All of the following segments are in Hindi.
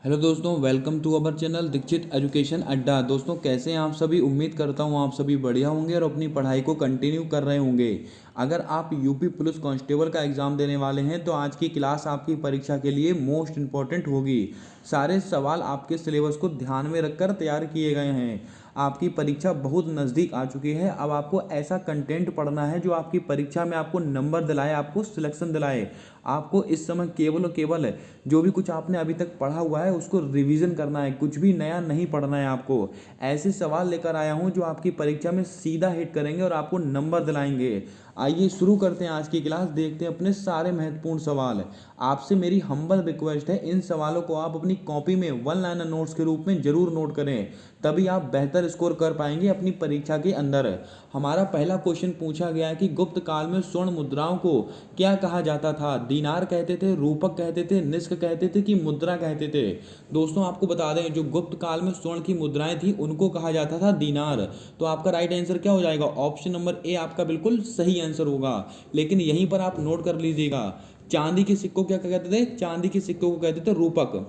हेलो दोस्तों, welcome to our channel Dikshit Education Adda. दोस्तों कैसे हैं आप सभी। उम्मीद करता हूं आप सभी बढ़िया होंगे और अपनी पढ़ाई को कंटिन्यू कर रहे होंगे। अगर आप यूपी पुलिस कांस्टेबल का एग्ज़ाम देने वाले हैं तो आज की क्लास आपकी परीक्षा के लिए मोस्ट इम्पॉर्टेंट होगी। सारे सवाल आपके सिलेबस को ध्यान में रखकर तैयार किए गए हैं। आपकी परीक्षा बहुत नज़दीक आ चुकी है। अब आपको ऐसा कंटेंट पढ़ना है जो आपकी परीक्षा में आपको नंबर दिलाए, आपको सिलेक्शन दिलाए। आपको इस समय केवल और केवल जो भी कुछ आपने अभी तक पढ़ा हुआ है उसको रिवीजन करना है, कुछ भी नया नहीं पढ़ना है। आपको ऐसे सवाल लेकर आया हूं जो आपकी परीक्षा में सीधा हिट करेंगे और आपको नंबर दिलाएंगे। आइए शुरू करते हैं आज की क्लास। देखते हैं अपने सारे महत्वपूर्ण सवाल। आपसे मेरी हम्बल रिक्वेस्ट है, इन सवालों को आप अपनी कॉपी में वन लाइनर नोट्स के रूप में जरूर नोट करें, तभी आप बेहतर स्कोर कर पाएंगे अपनी परीक्षा के अंदर। हमारा पहला क्वेश्चन पूछा गया है कि गुप्त काल में स्वर्ण मुद्राओं को क्या कहा जाता था। दीनार कहते थे, रूपक कहते थे, निष्क कहते थे कि मुद्रा कहते थे। दोस्तों आपको बता दें, जो गुप्त काल में स्वर्ण की मुद्राएं थी उनको कहा जाता था दीनार। तो आपका राइट आंसर क्या हो जाएगा? ऑप्शन नंबर ए आपका बिल्कुल सही आंसर होगा। लेकिन यहीं पर आप नोट कर लीजिएगा, चांदी के सिक्कों क्या कहते थे? चांदी के सिक्कों को कहते थे रूपक।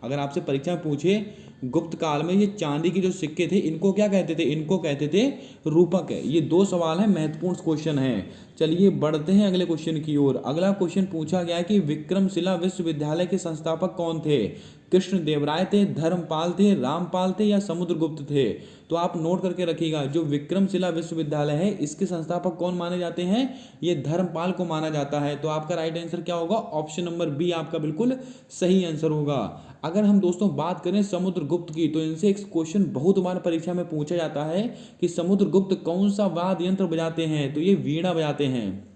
अगर आपसे परीक्षा में पूछे गुप्त काल में ये चांदी के जो सिक्के थे इनको क्या कहते थे, इनको कहते थे रूपक है। ये दो सवाल है, महत्वपूर्ण क्वेश्चन है। चलिए बढ़ते हैं अगले क्वेश्चन की ओर। अगला क्वेश्चन पूछा गया कि विक्रमशिला विश्वविद्यालय के संस्थापक कौन थे। कृष्ण देवराय थे, धर्मपाल थे, रामपाल थे या समुद्रगुप्त थे। तो आप नोट करके रखिएगा, जो विक्रमशिला विश्वविद्यालय है इसके संस्थापक कौन माने जाते हैं? ये धर्मपाल को माना जाता है। तो आपका राइट आंसर क्या होगा? ऑप्शन नंबर बी आपका बिल्कुल सही आंसर होगा। अगर हम दोस्तों बात करें समुद्रगुप्त की, तो इनसे एक क्वेश्चन बहुत बार परीक्षा में पूछा जाता है कि समुद्रगुप्त कौन सा वाद्य यंत्र बजाते हैं। तो ये वीणा बजाते हैं।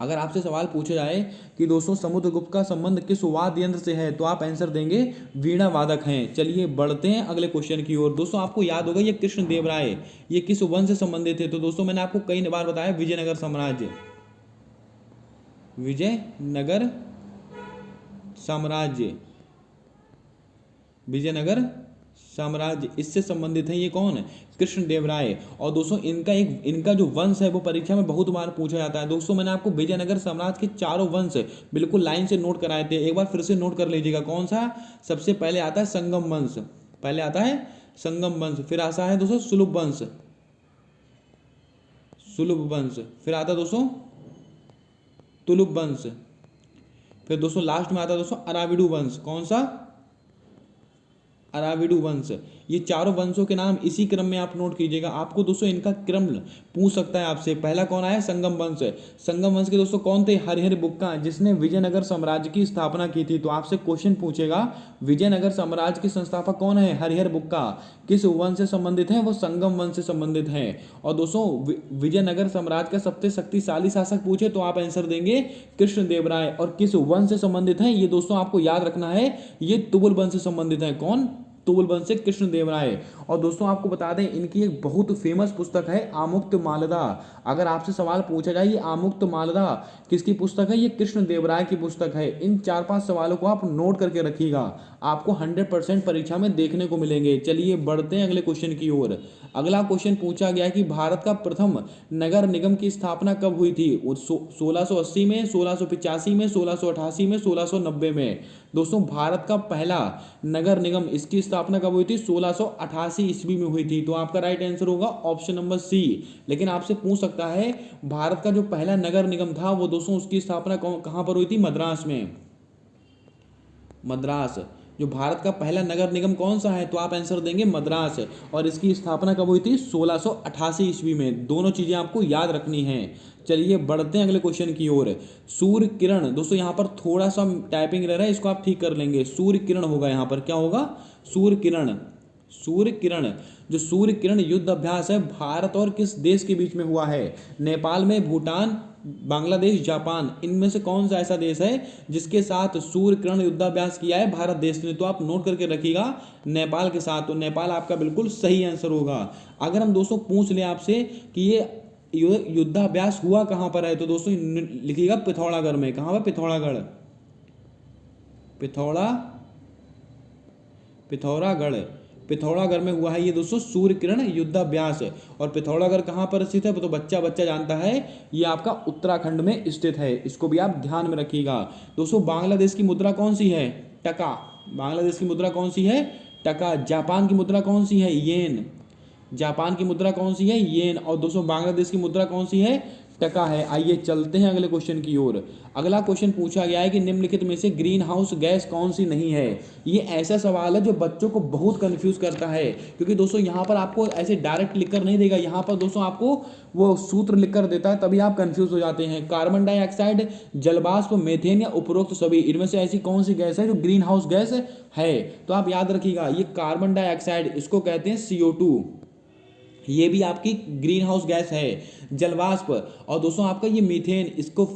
अगर आपसे सवाल पूछा जाए कि दोस्तों समुद्रगुप्त का संबंध किस वाद्य यंत्र से है, तो आप आंसर देंगे वीणा वादक हैं। चलिए बढ़ते हैं अगले क्वेश्चन की ओर। दोस्तों आपको याद होगा ये कृष्ण देवराय ये किस वंश से संबंधित थे। तो दोस्तों मैंने आपको कई बार बताया, विजयनगर साम्राज्य, विजयनगर साम्राज्य, विजयनगर साम्राज्य इससे संबंधित है। ये कौन है? कृष्ण देवराय। और दोस्तों इनका जो वंश है वो परीक्षा में बहुत बार पूछा जाता है। दोस्तों मैंने आपको विजयनगर साम्राज्य के चारों वंश बिल्कुल लाइन से नोट कराए थे, एक बार फिर से नोट कर लीजिएगा। कौन सा? सबसे पहले आता है संगम वंश, पहले आता है संगम वंश, फिर आता है दोस्तों सुलभ वंश, सुलभ वंश, फिर आता है दोस्तों तुलुप वंश, फिर दोस्तों लास्ट में आता है दोस्तों अराविडु वंश। कौन सा? अराविडु वंश। ये चारों वंशों के नाम इसी क्रम में आप नोट कीजिएगा। आपको दोस्तों इनका क्रम पूछ सकता है आपसे। पहला कौन आया? संगम वंश। संगम वंश के दोस्तों कौन थे? हरिहर बुक्का, जिसने विजयनगर साम्राज्य की स्थापना की थी। तो आपसे क्वेश्चन पूछेगा विजयनगर साम्राज्य के संस्थापक कौन है? हरिहर बुक्का। किस वंश से संबंधित है? वो संगम वंश से संबंधित है। और दोस्तों विजयनगर साम्राज्य का सबसे शक्तिशाली शासक पूछे तो आप आंसर देंगे कृष्ण देवराय। और किस वंश से संबंधित है ये दोस्तों आपको याद रखना है, ये तुगल वंश से संबंधित है। कौन? तुगल वंश से कृष्ण देवराय। और दोस्तों आपको बता दें इनकी एक बहुत फेमस पुस्तक है आमुक्त मालदा। अगर आपसे सवाल पूछा जाए ये आमुक्त मालदा किसकी पुस्तक है? ये कृष्ण देवराय की पुस्तक है। इन 4-5 सवालों को आप नोट करके रखिएगा, आपको 100% परीक्षा में देखने को मिलेंगे। चलिए बढ़ते हैं अगले क्वेश्चन की ओर। अगला क्वेश्चन पूछा गया कि भारत का प्रथम नगर निगम की स्थापना कब हुई थी? 1680 में, 1685 में, 1688 में, 1690 में। दोस्तों भारत का पहला नगर निगम इसकी स्थापना कब हुई थी? 1688 ईस्वी में हुई थी। तो आपका राइट आंसर होगा ऑप्शन नंबर सी। लेकिन आपसे पूछ सकता है भारत का जो पहला नगर निगम था वो दोस्तों उसकी स्थापना कहां पर हुई थी? मद्रास में। मद्रास। जो भारत का पहला नगर निगम कौन सा है? तो आप आंसर देंगे मद्रास। और इसकी स्थापना कब हुई थी? 1688 ईस्वी में। दोनों चीजें आपको याद रखनी है। चलिए बढ़ते हैं अगले क्वेश्चन की ओर। सूर्य किरण। दोस्तों यहाँ पर थोड़ा सा टाइपिंग रह रहा है, इसको आप ठीक कर लेंगे। सूर्य किरण होगा, यहाँ पर क्या होगा? सूर्य किरण। सूर्य किरण। जो सूर्य किरण युद्ध अभ्यास है भारत और किस देश के बीच में हुआ है? नेपाल में, भूटान, बांग्लादेश, जापान, इनमें से कौन सा ऐसा देश है जिसके साथ सूर्य किरण युद्धाभ्यास किया है भारत देश ने? तो आप नोट करके रखिएगा नेपाल के साथ। तो नेपाल आपका बिल्कुल सही आंसर होगा। अगर हम दोस्तों पूछ ले आपसे कि ये युद्धाभ्यास हुआ कहां पर है, तो दोस्तों लिखिएगा पिथौरागढ़ में। कहां पर? पिथौरागढ़। पिथौरागढ़ पिथौरागढ़ में हुआ है ये दोस्तों सूर्य किरण युद्धाभ्यास। और पिथौरागढ़ कहाँ पर स्थित है तो बच्चा बच्चा जानता है, ये आपका उत्तराखंड में स्थित है, इसको भी आप ध्यान में रखिएगा। दोस्तों बांग्लादेश की मुद्रा कौन सी है, टका। बांग्लादेश की मुद्रा कौन सी है, टका। जापान की मुद्रा कौन सी है, येन। जापान की मुद्रा कौन सी है, येन। और दोस्तों बांग्लादेश की मुद्रा कौन सी है, टका है। आइए चलते हैं अगले क्वेश्चन की ओर। अगला क्वेश्चन पूछा गया है कि निम्नलिखित में से ग्रीन हाउस गैस कौन सी नहीं है। ये ऐसा सवाल है जो बच्चों को बहुत कंफ्यूज करता है, क्योंकि दोस्तों यहाँ पर आपको ऐसे डायरेक्ट लिखकर नहीं देगा, यहाँ पर दोस्तों आपको वो सूत्र लिखकर देता है, तभी आप कंफ्यूज हो जाते हैं। कार्बन डाइऑक्साइड, जलवाष्प, मीथेन या उपरोक्त सभी, इनमें से ऐसी कौन सी गैस है जो ग्रीन हाउस गैस है। तो आप याद रखिएगा, ये कार्बन डाइऑक्साइड, इसको कहते हैं CO2, ये भी आपकी ग्रीन हाउस गैस है। जलवाष्प और दोस्तों आपका ये मीथेन,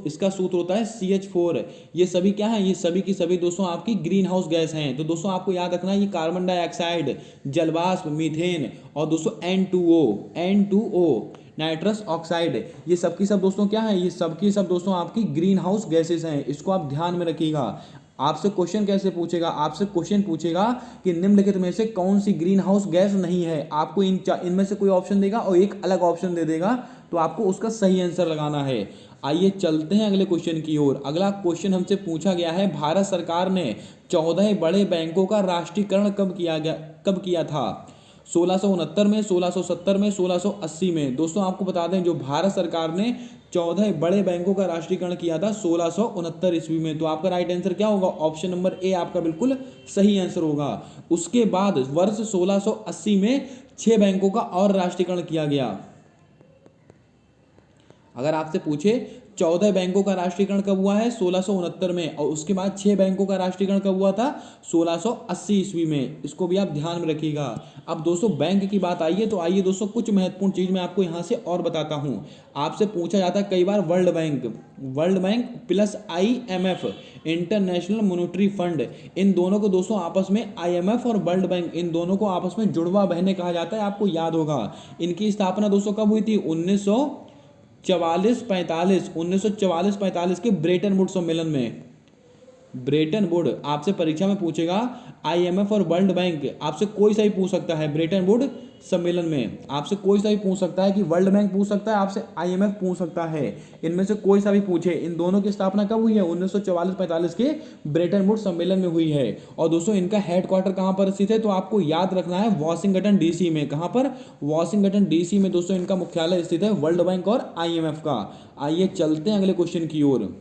इसका सूत्र होता है CH4। ये सभी क्या है, ये सभी की सभी दोस्तों आपकी ग्रीन हाउस गैस हैं। तो दोस्तों आपको याद रखना है, ये कार्बन डाइऑक्साइड, जलवाष्प, मीथेन और दोस्तों N2O नाइट्रस ऑक्साइड, ये सब की सब दोस्तों क्या है, ये सब की सब दोस्तों आपकी ग्रीन हाउस गैसेस हैं। इसको आप ध्यान में रखिएगा। आपसे क्वेश्चन कैसे पूछेगा, आपसे क्वेश्चन पूछेगा कि निम्नलिखित में से कौन सी ग्रीन हाउस गैस नहीं है। आपको इनमें से कोई ऑप्शन देगा और एक अलग ऑप्शन दे देगा, तो आपको उसका सही आंसर लगाना है। आइए चलते हैं अगले क्वेश्चन की ओर। अगला क्वेश्चन हमसे पूछा गया है, भारत सरकार ने 14 बड़े बैंकों का राष्ट्रीयकरण कब किया था। 1669 में, 1670 में, 1680 में। दोस्तों आपको बता दें, जो भारत सरकार ने 14 बड़े बैंकों का राष्ट्रीयकरण किया था 1669 ईस्वी में। तो आपका राइट आंसर क्या होगा, ऑप्शन नंबर ए आपका बिल्कुल सही आंसर होगा। उसके बाद वर्ष 1680 में 6 बैंकों का और राष्ट्रीयकरण किया गया। अगर आपसे पूछे 14 बैंकों का राष्ट्रीयकरण कब हुआ है, 1669 में, और उसके बाद 6 बैंकों का राष्ट्रीयकरण कब हुआ था, 1680 ईस्वी में। इसको भी आप ध्यान में रखिएगा। अब दोस्तों बैंक की बात आई है, तो आइए दोस्तों कुछ महत्वपूर्ण चीज मैं आपको यहां से और बताता हूं। आपसे पूछा जाता है कई बार world bank plus IMF, international monetary fund, इन दोनों को दोस्तों आपस में, IMF और वर्ल्ड बैंक, इन दोनों को आपस में जुड़वा बहने कहा जाता है। आपको याद होगा इनकी स्थापना दोस्तों कब हुई थी, 1944-45 के ब्रेटन वुड सम्मेलन में। ब्रेटन वुड आपसे परीक्षा में पूछेगा, IMF और वर्ल्ड बैंक आपसे कोई सा भी पूछ सकता है। ब्रेटन वुड सम्मेलन में आपसे कोई सा भी पूछ सकता है, कि वर्ल्ड बैंक पूछ सकता है, आपसे IMF पूछ सकता है, इनमें से कोई सा भी पूछे। इन दोनों की स्थापना कब हुई है, 1944-45 के ब्रेटन वुड सम्मेलन में हुई है। और दोस्तों इनका हेडक्वार्टर कहां पर स्थित है, तो आपको याद रखना है वॉशिंगटन DC में। कहां पर, वॉशिंगटन DC में दोस्तों इनका मुख्यालय स्थित है, वर्ल्ड बैंक और IMF का। आइए चलते हैं अगले क्वेश्चन की ओर।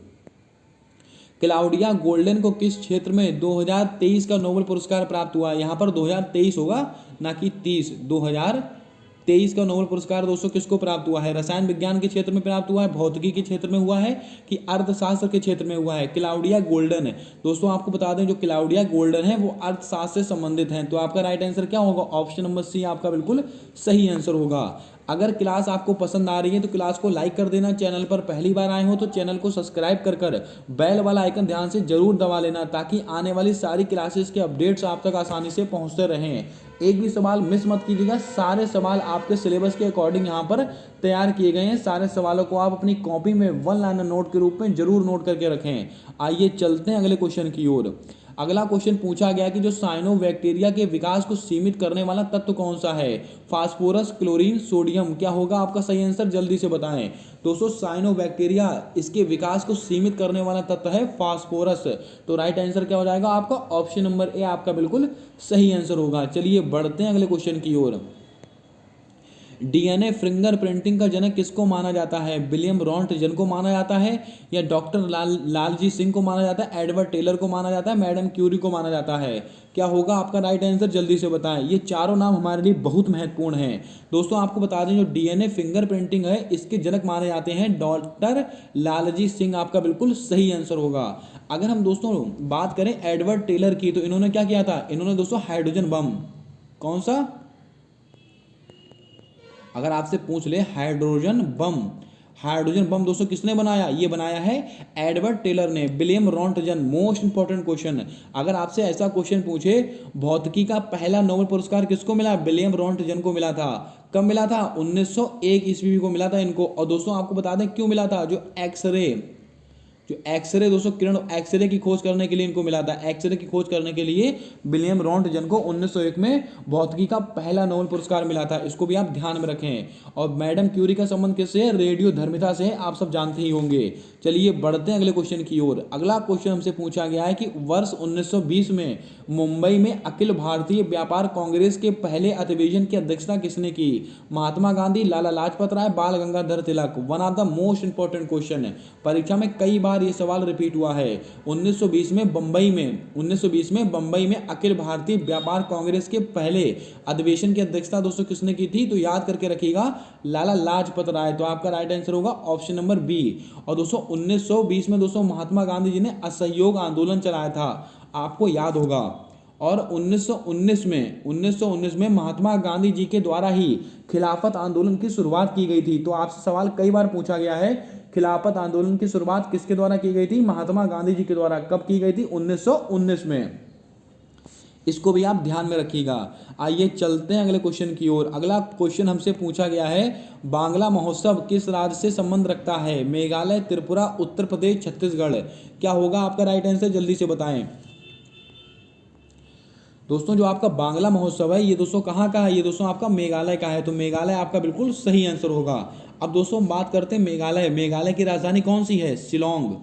क्लाउडिया गोल्डन को किस क्षेत्र में 2023 का नोबेल पुरस्कार प्राप्त हुआ। यहाँ पर 2023 होगा, ना कि 30। 2023 का नोबेल पुरस्कार दोस्तों किसको प्राप्त हुआ है, रसायन विज्ञान के क्षेत्र में प्राप्त हुआ है, भौतिकी के क्षेत्र में हुआ है, कि अर्थशास्त्र के क्षेत्र में हुआ है। क्लाउडिया गोल्डन है दोस्तों, आपको बता दें जो क्लाउडिया गोल्डन है वो अर्थशास्त्र से संबंधित है। तो आपका राइट आंसर क्या होगा, ऑप्शन नंबर C आपका बिल्कुल सही आंसर होगा। अगर क्लास आपको पसंद आ रही है तो क्लास को लाइक कर देना। चैनल पर पहली बार आए हो तो चैनल को सब्सक्राइब कर बेल वाला आइकन ध्यान से जरूर दबा लेना, ताकि आने वाली सारी क्लासेस के अपडेट्स आप तक आसानी से पहुंचते रहें। एक भी सवाल मिस मत कीजिएगा, सारे सवाल आपके सिलेबस के अकॉर्डिंग यहाँ पर तैयार किए गए हैं। सारे सवालों को आप अपनी कॉपी में 1 लाइनर नोट के रूप में जरूर नोट करके रखें। आइए चलते हैं अगले क्वेश्चन की ओर। अगला क्वेश्चन पूछा गया कि जो साइनोबैक्टीरिया के विकास को सीमित करने वाला तत्व कौन सा है, फास्फोरस, क्लोरीन, सोडियम। क्या होगा आपका सही आंसर, जल्दी से बताएं। दोस्तों साइनोबैक्टीरिया, इसके विकास को सीमित करने वाला तत्व है फास्फोरस। तो राइट आंसर क्या हो जाएगा आपका, ऑप्शन नंबर ए आपका बिल्कुल सही आंसर होगा। चलिए बढ़ते हैं अगले क्वेश्चन की ओर। DNA फिंगरप्रिंटिंग का जनक किसको माना जाता है, विलियम रॉन्टजन को माना जाता है, या डॉक्टर लालजी सिंह को माना जाता है, एडवर्ड टेलर को माना जाता है, मैडम क्यूरी को माना जाता है। क्या होगा आपका राइट आंसर, जल्दी से बताएं। ये चारों नाम हमारे लिए बहुत महत्वपूर्ण हैं। दोस्तों आपको बता दें जो DNA फिंगरप्रिंटिंग है इसके जनक माने जाते हैं डॉक्टर लालजी सिंह, आपका बिल्कुल सही आंसर होगा। अगर हम दोस्तों बात करें एडवर्ड टेलर की, तो इन्होंने क्या किया था, इन्होंने दोस्तों हाइड्रोजन बम, कौन सा, अगर आपसे पूछ ले हाइड्रोजन बम दोस्तों किसने बनाया, ये बनाया है एडवर्ड टेलर ने। William Röntgen, most important question. अगर आपसे ऐसा क्वेश्चन पूछे भौतिकी का पहला नोबेल पुरस्कार किसको मिला, विलियम रॉन्टजन को मिला था। कब मिला था, 1901 ईस्वी को मिला था इनको। और दोस्तों आपको बता दें क्यों मिला था, जो एक्सरे जो एक्सरे दोस्तों किरण एक्सरे की खोज करने के लिए इनको मिला था। एक्सरे की खोज करने के लिए विलियम रॉन्टगन को 1901 में भौतिकी का पहला नोबेल पुरस्कार मिला था। इसको भी आप ध्यान में रखें। और मैडम क्यूरी का संबंध किससे है? रेडियो धर्मिता से, आप सब जानते ही होंगे। चलिए बढ़ते हैं अगले क्वेश्चन की ओर। अगला क्वेश्चन हमसे पूछा गया है कि वर्ष 1920 में मुंबई में अखिल भारतीय व्यापार कांग्रेस के पहले अधिवेशन की अध्यक्षता किसने की? महात्मा गांधी, लाला Lajpat Rai, Bal Gangadhar Tilak. One of the most important question है, परीक्षा में कई बार ये सवाल रिपीट हुआ है। 1920 में बंबई में अखिल भारतीय व्यापार कांग्रेस के पहले अधिवेशन की अध्यक्षता दोस्तों किसने की थी? तो याद करके रखिएगा, लाला लाजपत राय। तो आपका राइट आंसर होगा ऑप्शन नंबर बी। और दोस्तों 1920 में दोस्तों महात्मा गांधी जी ने असहयोग आंदोलन चलाया था, आपको याद होगा। और 1919 में महात्मा गांधी जी के द्वारा ही खिलाफत आंदोलन की शुरुआत की गई थी। तो आपसे सवाल कई बार पूछा गया है, खिलाफत आंदोलन की शुरुआत किसके द्वारा की गई थी? महात्मा गांधी जी के द्वारा। कब की गई थी? 1919 में। इसको भी आप ध्यान में रखिएगा। आइए चलते हैं अगले क्वेश्चन की ओर। अगला क्वेश्चन हमसे पूछा गया है, बांग्ला महोत्सव किस राज्य से संबंध रखता है? मेघालय, त्रिपुरा, उत्तर प्रदेश, छत्तीसगढ़। क्या होगा आपका राइट आंसर? जल्दी से बताएं दोस्तों। जो आपका बांग्ला महोत्सव है ये दोस्तों कहाँ का है? ये दोस्तों आपका मेघालय का है। तो मेघालय आपका बिल्कुल सही आंसर होगा। अब दोस्तों हम बात करते हैं मेघालय। मेघालय की राजधानी कौन सी है? शिलोंग।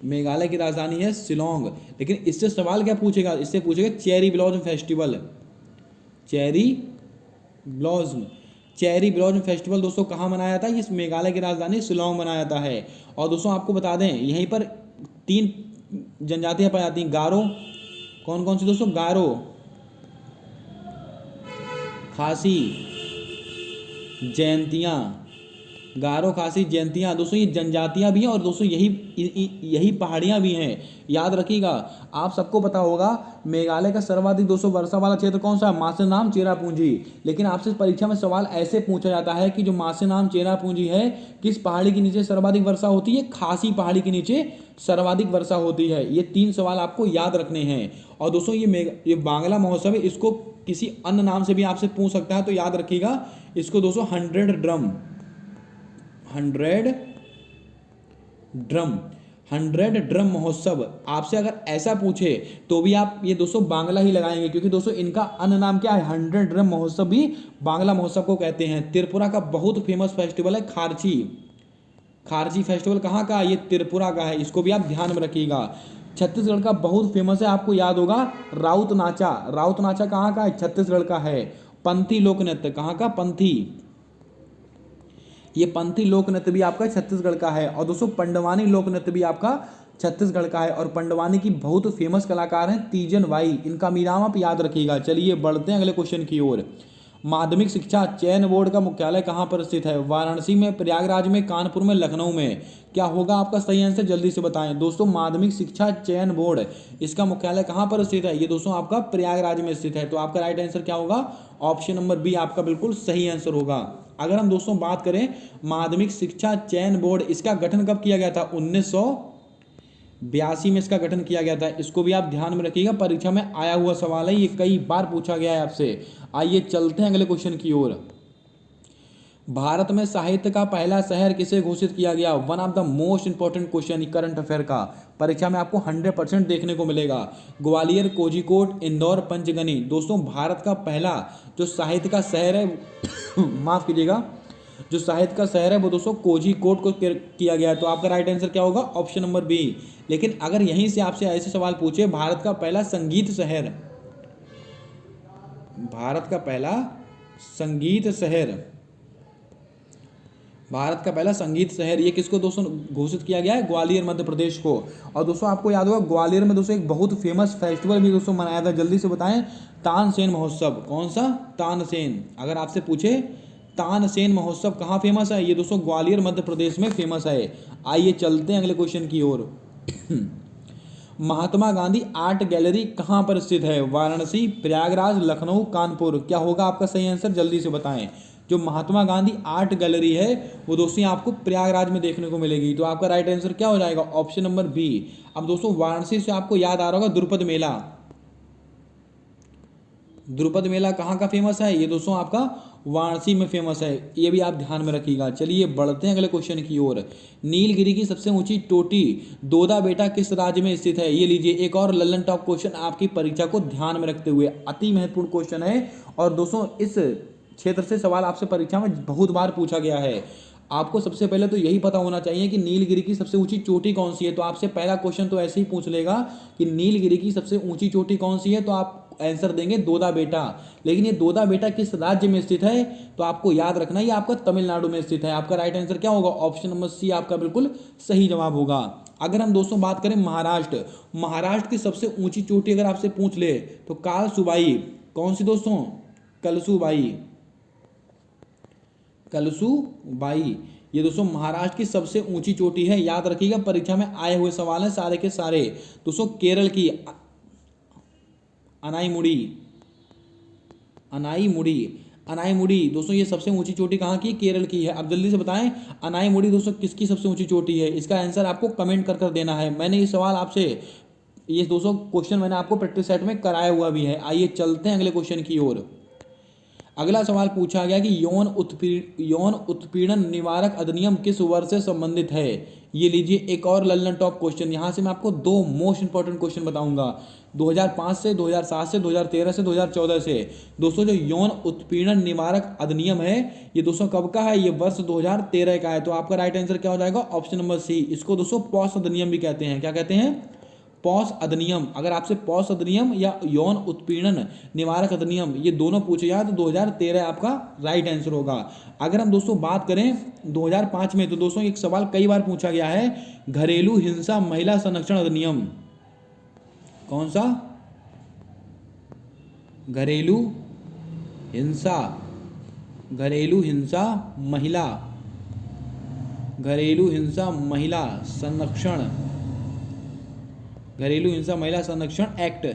मेघालय की राजधानी है शिलोंग। लेकिन इससे सवाल क्या पूछेगा? इससे पूछेगा cherry blossom festival. Cherry blossom festival दोस्तों कहाँ मनाया जाता है? इस मेघालय की राजधानी शिलोंग मनाया जाता है। और दोस्तों आपको बता दें, यहीं पर 3 जनजातियां पाई जाती हैं। गारो, कौन कौन सी दोस्तों? गारो, खासी, जयंतियां। गारो, खासी, जयंतियां दोस्तों ये जनजातियां भी हैं और दोस्तों यही पहाड़ियां भी हैं। याद रखिएगा। आप सबको पता होगा मेघालय का सर्वाधिक दोस्तों वर्षा वाला क्षेत्र कौन सा? मासेनाम चेरापूंजी। लेकिन आपसे परीक्षा में सवाल ऐसे पूछा जाता है कि जो मासेनाम चेरापूंजी है किस पहाड़ी के नीचे सर्वाधिक वर्षा होती है? खासी पहाड़ी के नीचे सर्वाधिक वर्षा होती है। ये 3 सवाल आपको याद रखने हैं। और दोस्तों ये बांग्ला महोत्सव है, इसको किसी अन्य नाम से भी आपसे पूछ सकता है। तो याद रखिएगा इसको दोस्तों 100 ड्रम महोत्सव। आपसे अगर ऐसा पूछे तो भी आप ये दोस्तों बांग्ला ही लगाएंगे, क्योंकि दोस्तों इनका अन्य नाम क्या है? 100 ड्रम महोत्सव भी बांग्ला महोत्सव को कहते हैं। त्रिपुरा का बहुत फेमस फेस्टिवल है खारची फेस्टिवल। कहाँ का? ये त्रिपुरा का है। इसको भी आप ध्यान में रखिएगा। छत्तीसगढ़ का बहुत फेमस है, आपको याद होगा, राउत नाचा कहाँ का है? छत्तीसगढ़ का है। पंथी लोक नृत्य कहाँ का? ये पंथी लोक नृत्य भी आपका छत्तीसगढ़ का है। और दोस्तों पंडवानी लोक नृत्य भी आपका छत्तीसगढ़ का है। और पंडवानी की बहुत फेमस कलाकार हैं तीजन बाई। इनका भी नाम आप याद रखिएगा। चलिए बढ़ते हैं अगले क्वेश्चन की ओर। माध्यमिक शिक्षा चयन बोर्ड का मुख्यालय कहाँ पर स्थित है? वाराणसी में, प्रयागराज में, कानपुर में, लखनऊ में। क्या होगा आपका सही आंसर? जल्दी से बताएं दोस्तों। माध्यमिक शिक्षा चयन बोर्ड, इसका मुख्यालय कहाँ पर स्थित है? ये दोस्तों आपका प्रयागराज में स्थित है। तो आपका राइट आंसर क्या होगा? ऑप्शन नंबर बी आपका बिल्कुल सही आंसर होगा। अगर हम दोस्तों बात करें माध्यमिक शिक्षा चयन बोर्ड, इसका गठन कब किया गया था? 1982 में इसका गठन किया गया था। इसको भी आप ध्यान में रखिएगा, परीक्षा में आया हुआ सवाल है, ये कई बार पूछा गया है आपसे। आइए चलते हैं अगले क्वेश्चन की ओर। भारत में साहित्य का पहला शहर किसे घोषित किया गया? One of the most important question current affair का, परीक्षा में आपको 100% देखने को मिलेगा। ग्वालियर, कोझिकोड, इंदौर, पंचगनी। दोस्तों भारत का पहला जो साहित्य का शहर है माफ कीजिएगा, जो साहित्य का शहर है वो दोस्तों कोझिकोड को किया गया है। तो आपका राइट आंसर क्या होगा? Option number B. लेकिन अगर यहीं से आपसे ऐसे सवाल पूछे, भारत का पहला संगीत शहर, भारत का पहला संगीत शहर ये किसको दोस्तों घोषित किया गया है? ग्वालियर मध्य प्रदेश को। और दोस्तों आपको याद होगा ग्वालियर में दोस्तों एक बहुत फेमस फेस्टिवल भी दोस्तों मनाया था। जल्दी से बताएं, तानसेन महोत्सव। कौन सा? तानसेन। अगर आपसे पूछे तानसेन महोत्सव कहाँ फेमस है? ये दोस्तों ग्वालियर मध्य प्रदेश में फेमस है। आइए चलते हैं अगले क्वेश्चन की ओर। महात्मा गांधी आर्ट गैलरी कहाँ पर स्थित है? वाराणसी, प्रयागराज, लखनऊ, कानपुर। क्या होगा आपका सही आंसर? जल्दी से बताएं। जो महात्मा गांधी आर्ट गैलरी है वो दोस्तों आपको प्रयागराज में देखने को मिलेगी। तो आपका राइट आंसर क्या हो जाएगा? Option number B. अब दोस्तों वाराणसी से आपको याद आ रहा होगा द्रुपद मेला। द्रुपद मेला कहाँ का फेमस है? ये दोस्तों आपका वाराणसी में फेमस है, ये भी आप ध्यान में रखिएगा। चलिए बढ़ते हैं अगले क्वेश्चन की ओर। नीलगिरी की सबसे ऊंची चोटी दोदा बेटा किस राज्य में स्थित है? ये लीजिए एक और लल्लन टॉप क्वेश्चन आपकी परीक्षा को ध्यान में रखते हुए, अति महत्वपूर्ण क्वेश्चन है। और दोस्तों इस क्षेत्र से सवाल आपसे परीक्षा में बहुत बार पूछा गया है। आपको सबसे पहले तो यही पता होना चाहिए कि नीलगिरी की सबसे ऊंची चोटी कौन सी है। तो आपसे पहला क्वेश्चन तो ऐसे ही पूछ लेगा कि नीलगिरी की सबसे ऊंची चोटी कौन सी है, तो आप आंसर देंगे दोदा बेटा। लेकिन ये दोदा बेटा किस राज्य में स्थित है? तो आपको याद रखना ये आपका तमिलनाडु में स्थित है। आपका राइट आंसर क्या होगा? ऑप्शन नंबर सी आपका बिल्कुल सही जवाब होगा। अगर हम दोस्तों बात करें महाराष्ट्र, महाराष्ट्र की सबसे ऊंची चोटी अगर आपसे पूछ ले तो कालसुबाई, कौन सी दोस्तों? कलसुबाई, कलसुबाई, ये दोस्तों महाराष्ट्र की सबसे ऊंची चोटी है। याद रखिएगा, परीक्षा में आए हुए सवाल हैं सारे के सारे। दोस्तों केरल की अनाईमुड़ी, अनाईमुड़ी, अनाईमुड़ी दोस्तों ये सबसे ऊंची चोटी कहाँ की? केरल की है। अब जल्दी से बताएं अनाईमुड़ी दोस्तों किसकी सबसे ऊंची चोटी है? इसका आंसर आपको कमेंट कर कर देना है। मैंने ये सवाल आपसे, ये दोस्तों क्वेश्चन मैंने आपको प्रैक्टिस सेट में कराया हुआ भी है। आइए चलते हैं अगले क्वेश्चन की ओर। अगला सवाल पूछा गया कि यौन उत्पीड़न निवारक अधिनियम किस वर्ष से संबंधित है? ये लीजिए एक और लल्लन टॉप क्वेश्चन। यहाँ से मैं आपको दो मोस्ट इंपॉर्टेंट क्वेश्चन बताऊंगा, 2005 से, 2007 से, 2013 से, 2014 से। दोस्तों जो यौन उत्पीड़न निवारक अधिनियम है ये दोस्तों कब का है? ये वर्ष 2013 का है। तो आपका राइट आंसर क्या हो जाएगा? Option number C. इसको दोस्तों पॉस अधिनियम भी कहते हैं। क्या कहते हैं? पॉस अधिनियम। अगर आपसे पॉस अधिनियम या यौन उत्पीड़न निवारक अधिनियम ये दोनों पूछे जाए तो 2013 आपका राइट आंसर होगा। अगर हम दोस्तों बात करें 2005 में, तो दोस्तों एक सवाल कई बार पूछा गया है, घरेलू हिंसा महिला संरक्षण अधिनियम। कौन सा? घरेलू हिंसा, घरेलू हिंसा महिला, घरेलू हिंसा महिला संरक्षण, घरेलू हिंसा महिला संरक्षण एक्ट,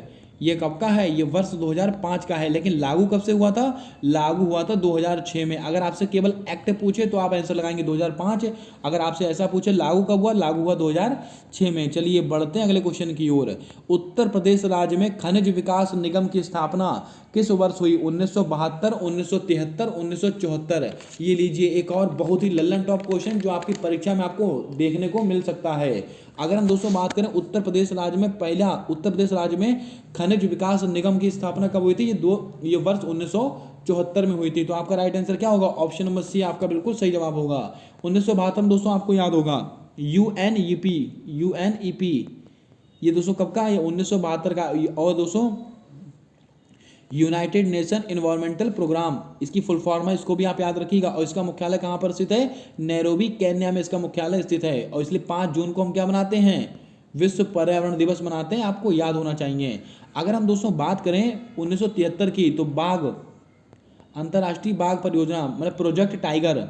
ये कब का है? ये वर्ष 2005 का है। लेकिन लागू कब से हुआ था? लागू हुआ था 2006 में। अगर आपसे केवल एक्ट पूछे तो आप आंसर लगाएंगे 2005। अगर आपसे ऐसा पूछे लागू कब हुआ? लागू हुआ 2006 में। चलिए बढ़ते हैं अगले क्वेश्चन की ओर। उत्तर प्रदेश राज्य में खनिज विकास निगम की स्थापना किस वर्ष हुई? 1972, 1973, 1974। ये लीजिए एक और बहुत ही लल्लन टॉप क्वेश्चन जो आपकी परीक्षा में आपको देखने को मिल सकता है। अगर हम दोस्तों बात करें उत्तर प्रदेश राज्य में, पहला उत्तर प्रदेश राज्य में खनिज विकास निगम की स्थापना कब हुई थी? ये वर्ष 1974 में हुई थी। तो आपका राइट आंसर क्या होगा? ऑप्शन नंबर सी आपका बिल्कुल सही जवाब होगा। 1972 दोस्तों आपको याद होगा यूएनईपी, यूएनईपी ये दोस्तों कब का है? 1972 का। और दोस्तों यूनाइटेड नेशन एनवायरमेंटल प्रोग्राम इसकी फुल फॉर्म है, इसको भी आप याद रखिएगा। और इसका मुख्यालय कहाँ पर स्थित है? नैरोबी केन्या में इसका मुख्यालय स्थित है। और इसलिए 5 जून को हम क्या मनाते हैं? विश्व पर्यावरण दिवस मनाते हैं। आपको याद होना चाहिए। अगर हम दोस्तों बात करें 1973 की, तो बाघ, अंतर्राष्ट्रीय बाघ परियोजना मतलब प्रोजेक्ट टाइगर,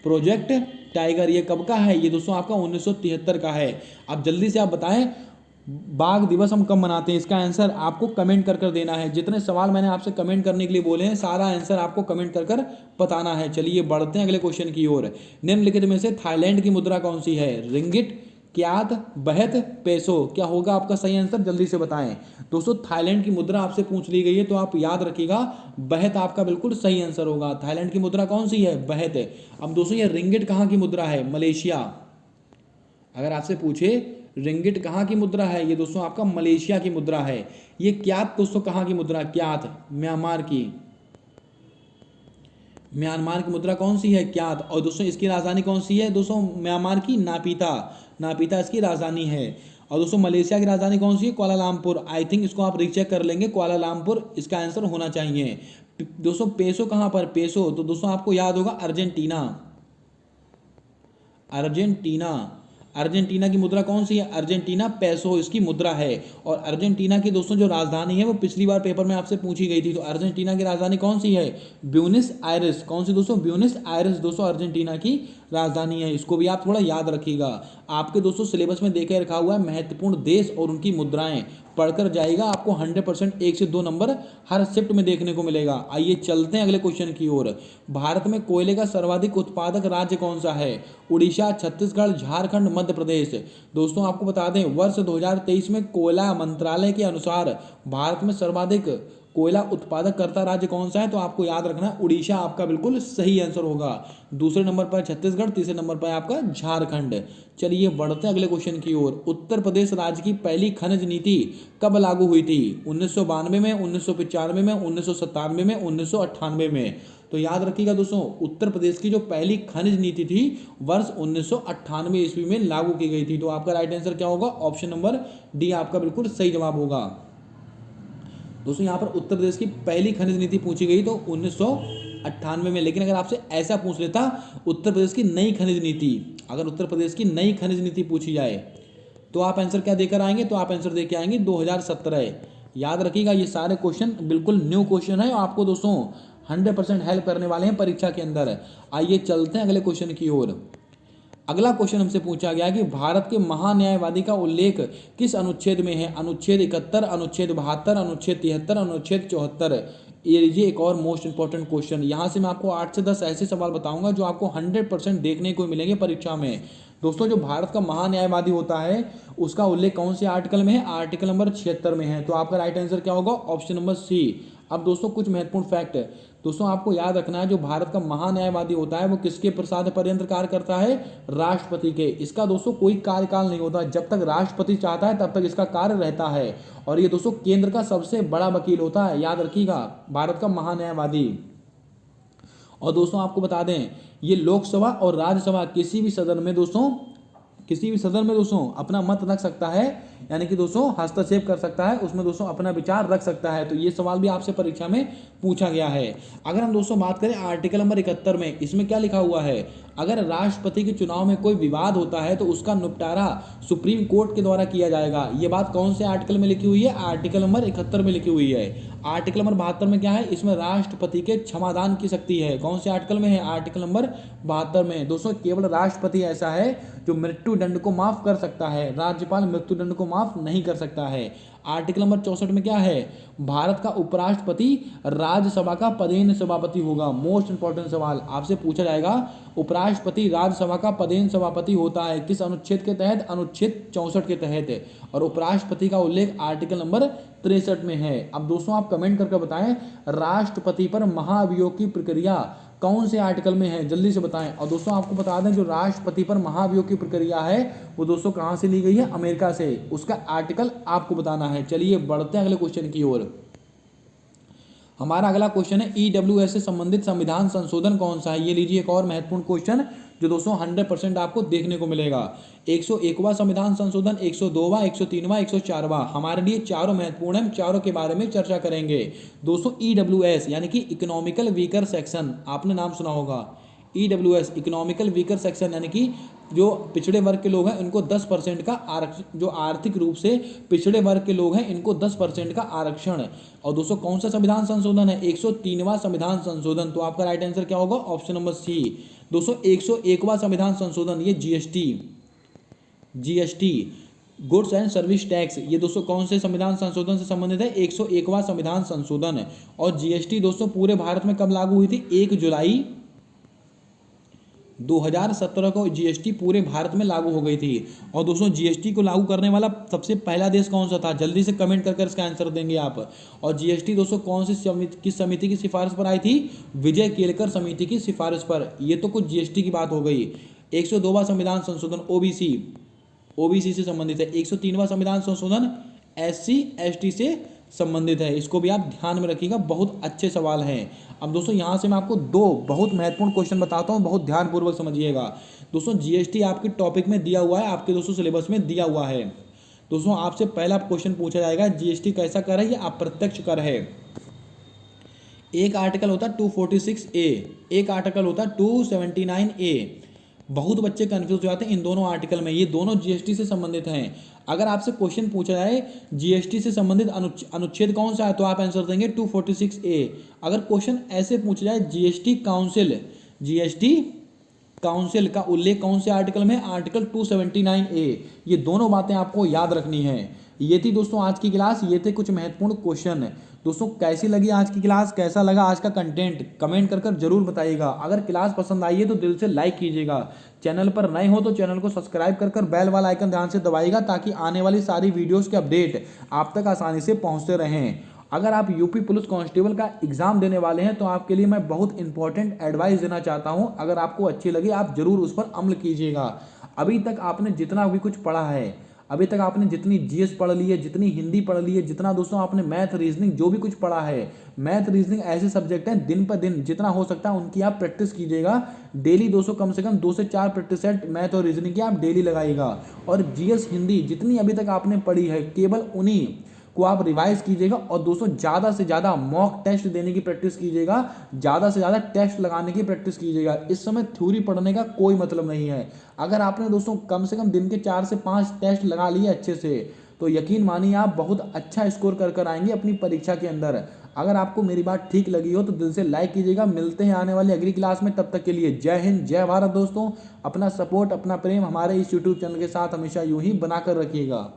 प्रोजेक्ट टाइगर ये कब का है? ये दोस्तों आपका 1973 का है। अब जल्दी से आप बताएं बाघ दिवस हम कब मनाते हैं? इसका आंसर आपको कमेंट कर कर देना है। जितने सवाल मैंने आपसे कमेंट करने के लिए बोले हैं सारा आंसर आपको कमेंट कर कर बताना है। चलिए बढ़ते हैं अगले क्वेश्चन की ओर। निम्नलिखित में से थाईलैंड की मुद्रा कौन सी है? रिंगिट, क्यात, बहत, पेसो। क्या होगा आपका सही आंसर? जल्दी से बताएं। दोस्तों थाईलैंड की मुद्रा आपसे पूछ ली गई है तो आप याद रखिएगा बहत आपका बिल्कुल सही आंसर होगा। थाईलैंड की मुद्रा कौन सी है? बहत। अब दोस्तों ये रिंगिट कहाँ की मुद्रा है? मलेशिया। अगर आपसे पूछे रिंगिट कहाँ की मुद्रा है? ये दोस्तों आपका मलेशिया की मुद्रा है। ये क्यात दोस्तों कहाँ की मुद्रा? क्यात म्यांमार की, म्यांमार की मुद्रा कौन सी है? क्यात। और दोस्तों इसकी राजधानी कौन सी है? दोस्तों म्यांमार की नापीता, नापीता इसकी राजधानी है। और दोस्तों मलेशिया की राजधानी कौन सी है? कुआलालंपुर। आई थिंक इसको आप रीचेक कर लेंगे, कुआलालंपुर इसका आंसर होना चाहिए। दोस्तों पेसो कहाँ पर? पेसो तो दोस्तों आपको याद होगा अर्जेंटीना, अर्जेंटीना। अर्जेंटीना की मुद्रा कौन सी है? अर्जेंटीना पेसो इसकी मुद्रा है। और अर्जेंटीना की दोस्तों जो राजधानी है वो पिछली बार पेपर में आपसे पूछी गई थी। तो अर्जेंटीना की राजधानी कौन सी है? Buenos Aires. कौन सी दोस्तों? ब्यूनस आयर्स दोस्तों अर्जेंटीना की राजधानी है। इसको भी आप थोड़ा याद रखिएगा। आपके दोस्तों सिलेबस में देखे रखा हुआ है महत्वपूर्ण देश और उनकी मुद्राएं, पढ़कर जाएगा आपको 100% 1 से 2 नंबर हर शिफ्ट में देखने को मिलेगा। आइए चलते हैं अगले क्वेश्चन की ओर। भारत में कोयले का सर्वाधिक उत्पादक राज्य कौन सा है? उड़ीसा, छत्तीसगढ़, झारखंड, मध्य प्रदेश। दोस्तों आपको बता दें वर्ष 2023 में कोयला मंत्रालय के अनुसार भारत में सर्वाधिक कोयला उत्पादक करता राज्य कौन सा है, तो आपको याद रखना है उड़ीसा आपका बिल्कुल सही आंसर होगा। दूसरे नंबर पर छत्तीसगढ़, तीसरे नंबर पर आपका झारखंड। चलिए बढ़ते हैं अगले क्वेश्चन की ओर। उत्तर प्रदेश राज्य की पहली खनिज नीति कब लागू हुई थी? 1992 में, 1995 में, 1997 में, 1998 में। तो याद रखिएगा दोस्तों, उत्तर प्रदेश की जो पहली खनिज नीति थी वर्ष 1998 ईस्वी में लागू की गई थी। तो आपका राइट आंसर क्या होगा? ऑप्शन नंबर डी आपका बिल्कुल सही जवाब होगा। दोस्तों यहाँ पर उत्तर प्रदेश की पहली खनिज नीति पूछी गई तो 1998 में। लेकिन अगर आपसे ऐसा पूछ लेता उत्तर प्रदेश की नई खनिज नीति, अगर उत्तर प्रदेश की नई खनिज नीति पूछी जाए तो आप आंसर क्या देकर आएंगे? तो आप आंसर देकर आएंगे 2017। याद रखिएगा ये सारे क्वेश्चन बिल्कुल न्यू क्वेश्चन है और आपको दोस्तों 100% हेल्प करने वाले हैं परीक्षा के अंदर। आइए चलते हैं अगले क्वेश्चन की ओर। अगला क्वेश्चन हमसे पूछा गया कि भारत के महान्यायवादी का उल्लेख किस अनुच्छेद में है? अनुच्छेद 71, अनुच्छेद 72, अनुच्छेद 73, अनुच्छेद 74। ये लीजिए एक और मोस्ट इंपॉर्टेंट क्वेश्चन। यहाँ से मैं आपको 8 से 10 ऐसे सवाल बताऊंगा जो आपको 100% देखने को मिलेंगे परीक्षा में। दोस्तों जो भारत का महान्यायवादी होता है उसका उल्लेख कौन से आर्टिकल में है? आर्टिकल नंबर 76 में है। तो आपका राइट आंसर क्या होगा? Option number C. अब दोस्तों कुछ महत्वपूर्ण फैक्ट है, दोस्तों आपको याद रखना है जो भारत का महान्यायवादी होता है वो किसके प्रसाद पर्यंत कार्य करता है? राष्ट्रपति के। इसका दोस्तों कोई कार्यकाल नहीं होता, जब तक राष्ट्रपति चाहता है तब तक इसका कार्य रहता है। और ये दोस्तों केंद्र का सबसे बड़ा वकील होता है, याद रखिएगा, भारत का महान्यायवादी। और दोस्तों आपको बता दें ये लोकसभा और राज्यसभा किसी भी सदन में दोस्तों अपना मत रख सकता है, यानी कि दोस्तों हस्तक्षेप कर सकता है, उसमें दोस्तों अपना विचार रख सकता है। तो ये सवाल भी आपसे परीक्षा में पूछा गया है। अगर हम दोस्तों बात करें आर्टिकल नंबर 71 में, इसमें क्या लिखा हुआ है? अगर राष्ट्रपति के चुनाव में कोई विवाद होता है तो उसका निपटारा सुप्रीम कोर्ट के द्वारा किया जाएगा। ये बात कौन से आर्टिकल में लिखी हुई है? आर्टिकल नंबर 71 में लिखी हुई है। आर्टिकल नंबर 72 में क्या है? इसमें राष्ट्रपति के क्षमादान की शक्ति है। कौन से आर्टिकल में है? आर्टिकल नंबर 72 में। दोस्तों केवल राष्ट्रपति ऐसा है जो मृत्यु दंड को माफ कर सकता है, राज्यपाल मृत्यु दंड को माफ नहीं कर सकता है। आर्टिकल नंबर 64 में क्या है? भारत का उपराष्ट्रपति राज्यसभा का पदेन सभापति होगा। मोस्ट इंपॉर्टेंट सवाल आपसे पूछा जाएगा, उपराष्ट्रपति राज्यसभा का पदेन सभापति होता है किस अनुच्छेद के तहत? अनुच्छेद 64 के तहत। और उपराष्ट्रपति का उल्लेख आर्टिकल नंबर 63 में है। अब दोस्तों आप कमेंट करके बताएं राष्ट्रपति पर महाभियोग की प्रक्रिया कौन से आर्टिकल में है? जल्दी से बताएं। और दोस्तों आपको बता दें जो राष्ट्रपति पर महाभियोग की प्रक्रिया है वो दोस्तों कहां से ली गई है? अमेरिका से। उसका आर्टिकल आपको बताना है। चलिए बढ़ते हैं अगले क्वेश्चन की ओर। हमारा अगला क्वेश्चन है ईडब्ल्यूएस से संबंधित संविधान संशोधन कौन सा है? ये लीजिए एक और महत्वपूर्ण क्वेश्चन जो दोस्तों 100% आपको देखने को मिलेगा। 101वां संविधान संशोधन, 102वां, 103वां, 104वां। हमारे लिए चारों महत्वपूर्ण है, चारों के बारे में चर्चा करेंगे। दोस्तों ईडब्ल्यूएस यानी कि इकोनॉमिकल वीकर सेक्शन, आपने नाम सुना होगा। ईडब्ल्यूएस इकोनॉमिकल वीकर सेक्शन यानी कि जो पिछड़े वर्ग के लोग हैं उनको 10% का आरक्षण, जो आर्थिक रूप से पिछड़े वर्ग के लोग हैं इनको 10% का आरक्षण। और दोस्तों कौन सा संविधान संशोधन है? 103वां संविधान संशोधन। तो आपका राइट आंसर क्या होगा? Option number C. दोस्तों 101वां संविधान संशोधन, ये GST goods and service tax, ये दोस्तों कौन से संविधान संशोधन से संबंधित है? 101वां संविधान संशोधन। और जीएसटी दोस्तों पूरे भारत में कब लागू हुई थी? 1 जुलाई 2017 को जीएसटी पूरे भारत में लागू हो गई थी। और दोस्तों जीएसटी को लागू करने वाला सबसे पहला देश कौन सा था? जल्दी से कमेंट कर इसका आंसर देंगे आप। और जीएसटी दोस्तों कौन सी किस समिति की सिफारिश पर आई थी? विजय केलकर समिति की सिफारिश पर। ये तो कुछ जीएसटी की बात हो गई। 102वां संविधान संशोधन ओबीसी से संबंधित है। 103वां संविधान संशोधन SC ST से संबंधित है। इसको भी आप ध्यान में रखिएगा, बहुत अच्छे सवाल हैं। अब दोस्तों यहाँ से मैं आपको 2 बहुत महत्वपूर्ण क्वेश्चन बताता हूँ, बहुत ध्यानपूर्वक समझिएगा। दोस्तों जीएसटी आपके टॉपिक में दिया हुआ है, आपके दोस्तों सिलेबस में दिया हुआ है। दोस्तों आपसे पहला क्वेश्चन पूछा जाएगा जीएसटी कैसा कर है? ये अप्रत्यक्ष कर है। एक आर्टिकल होता है 246A, एक आर्टिकल होता है 279A। बहुत बच्चे कंफ्यूज हो जाते हैं इन दोनों आर्टिकल में, ये दोनों जीएसटी से संबंधित हैं। अगर आपसे क्वेश्चन पूछा जाए जीएसटी से संबंधित अनुच्छेद कौन सा है तो आप आंसर देंगे 246A। अगर क्वेश्चन ऐसे पूछा जाए जीएसटी काउंसिल का उल्लेख कौन से आर्टिकल में? Article 279A। ये दोनों बातें आपको याद रखनी है। ये थी दोस्तों आज की क्लास, ये थे कुछ महत्वपूर्ण क्वेश्चन। दोस्तों कैसी लगी आज की क्लास, कैसा लगा आज का कंटेंट, कमेंट कर जरूर बताइएगा। अगर क्लास पसंद आई है तो दिल से लाइक कीजिएगा। चैनल पर नए हो तो चैनल को सब्सक्राइब कर बेल वाला आइकन ध्यान से दबाइएगा ताकि आने वाली सारी वीडियोस के अपडेट आप तक आसानी से पहुंचते रहें। अगर आप यूपी पुलिस कांस्टेबल का एग्जाम देने वाले हैं तो आपके लिए मैं बहुत इंपॉर्टेंट एडवाइस देना चाहता हूं। अगर आपको अच्छी लगे आप जरूर उस पर अमल कीजिएगा। अभी तक आपने जितना भी कुछ पढ़ा है, अभी तक आपने जितनी जीएस पढ़ ली है, जितनी हिंदी पढ़ ली है, जितना दोस्तों आपने मैथ रीजनिंग जो भी कुछ पढ़ा है, मैथ रीजनिंग ऐसे सब्जेक्ट हैं दिन पर दिन जितना हो सकता है उनकी आप प्रैक्टिस कीजिएगा। डेली दोस्तों कम से कम 2 से 4 प्रैक्टिस सेट मैथ और रीजनिंग की आप डेली लगाइएगा। और जीएस हिंदी जितनी अभी तक आपने पढ़ी है केवल उन्हीं को आप रिवाइज कीजिएगा। और दोस्तों ज़्यादा से ज़्यादा मॉक टेस्ट देने की प्रैक्टिस कीजिएगा, ज़्यादा से ज़्यादा टेस्ट लगाने की प्रैक्टिस कीजिएगा। इस समय थ्योरी पढ़ने का कोई मतलब नहीं है। अगर आपने दोस्तों कम से कम दिन के 4 से 5 टेस्ट लगा लिए अच्छे से, तो यकीन मानिए आप बहुत अच्छा स्कोर कर आएंगे अपनी परीक्षा के अंदर। अगर आपको मेरी बात ठीक लगी हो तो दिल से लाइक कीजिएगा। मिलते हैं आने वाली अगली क्लास में, तब तक के लिए जय हिंद जय भारत। दोस्तों अपना सपोर्ट अपना प्रेम हमारे इस यूट्यूब चैनल के साथ हमेशा यूं ही बनाकर रखिएगा।